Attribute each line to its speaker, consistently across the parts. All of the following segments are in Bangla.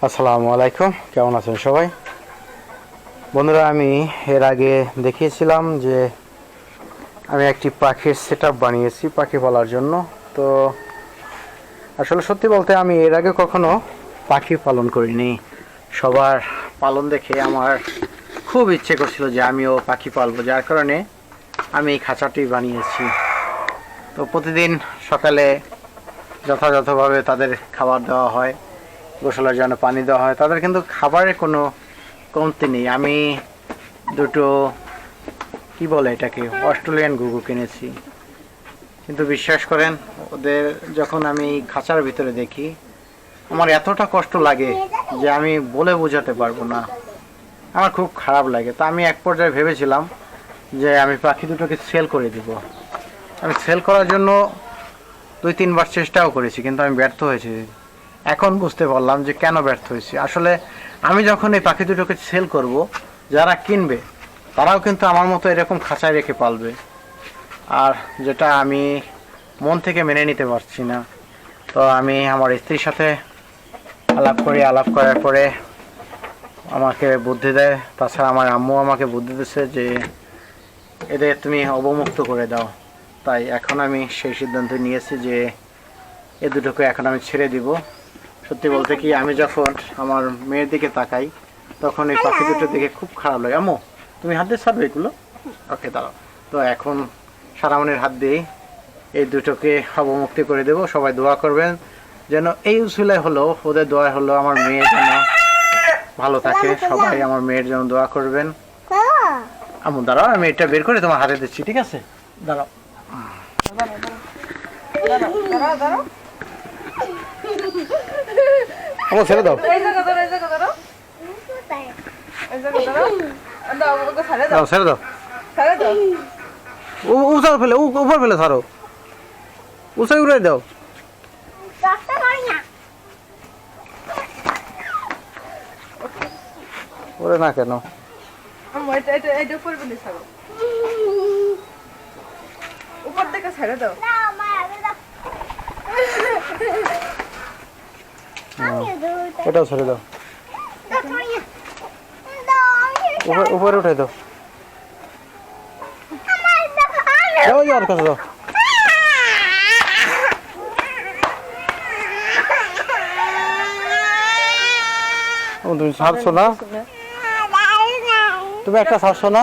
Speaker 1: আসসালামু আলাইকুম, কেমন আছেন সবাই? বন্ধুরা, আমি এর আগে দেখিয়েছিলাম যে আমি একটি পাখির সেটআপ বানিয়েছি পাখি পালার জন্য। তো আসলে সত্যি বলতে আমি এর আগে কখনো পাখি পালন করিনি। সবার পালন দেখে আমার খুব ইচ্ছে করছিল যে আমিও পাখি পালবো, যার কারণে আমি এই খাঁচাটি বানিয়েছি। তো প্রতিদিন সকালে যথাযথভাবে তাদের খাবার দেওয়া হয়, গোসলের জন্য পানি দেওয়া হয়, তাদের কিন্তু খাবারের কোনো কমতি নেই। আমি দুটো কি বলে এটাকে অস্ট্রেলিয়ান ঘুঘু কিনেছি, কিন্তু বিশ্বাস করেন ওদের যখন আমি খাঁচার ভিতরে দেখি আমার এতটা কষ্ট লাগে যে আমি বলে বোঝাতে পারবো না। আমার খুব খারাপ লাগে। তা আমি এক পর্যায়ে ভেবেছিলাম যে আমি পাখি দুটোকে সেল করে দিব। আমি সেল করার জন্য 2-3 বার চেষ্টাও করেছি, কিন্তু আমি ব্যর্থ হয়েছি। এখন বুঝতে পারলাম যে কেন ব্যর্থ হয়েছি। আসলে আমি যখন এই পাখি দুটোকে সেল করব, যারা কিনবে তারাও কিন্তু আমার মতো এরকম খাঁচায় রেখে পালবে। আর যেটা আমি মন থেকে মেনে নিতে পারছি না। তো আমি আমার স্ত্রীর সাথে আলাপ করার পরে আমাকে বুদ্ধি দেয়, তাছাড়া আমার আম্মু আমাকে বুদ্ধি দিচ্ছে যে এদের তুমি অবমুক্ত করে দাও। তাই এখন আমি সেই সিদ্ধান্ত নিয়েছি যে এ দুটোকে এখন আমি ছেড়ে দিব। সত্যি বলতে কি, আমি যখন আমার মেয়ের দিকে তাকাই তখন এই পাখি দুটোর দিকে খুব খারাপ লাগে। আম্মু, তুমি হাত দিয়ে ছাড়বে এগুলো? ওকে, দাঁড়াও। তো এখন সারামনের হাত দিয়ে এই দুটোকে অবমুক্তি করে দেব। সবাই দোয়া করবেন যেন এই উসিলায় হলো, ওদের দোয়া হলো আমার মেয়ে যেন ভালো থাকে। সবাই আমার মেয়ের জন্য দোয়া করবেন। আম্মু দাঁড়াও, আমি এটা বের করে তোমার হাতে দিচ্ছি, ঠিক আছে? দাঁড়াও। আম্মু ছেড়ে দাও, ছেড়ে দাও। উঁচাও ফেলে, উপর ফেলে ছাড়ো, উঁচাই উড়াই দাও। ওরে না কেন?
Speaker 2: উপর থেকে ছেড়ে দাও।
Speaker 1: এটাও ছেড়ে দাও, উপরে উঠে দাও। ওই আর কাছে দাও। তুমি ছাড়ছো না, তুমি একটা ছাড়ছো না,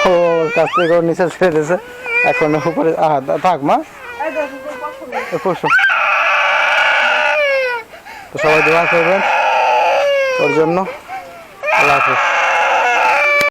Speaker 1: তো ওর কাছ থেকে ওর নিচে ছেড়ে দিয়েছে। এখন উপরে থাক মা, তো সবাই দোয়া করবেন ওর জন্য। আল্লাহ হাফেজ।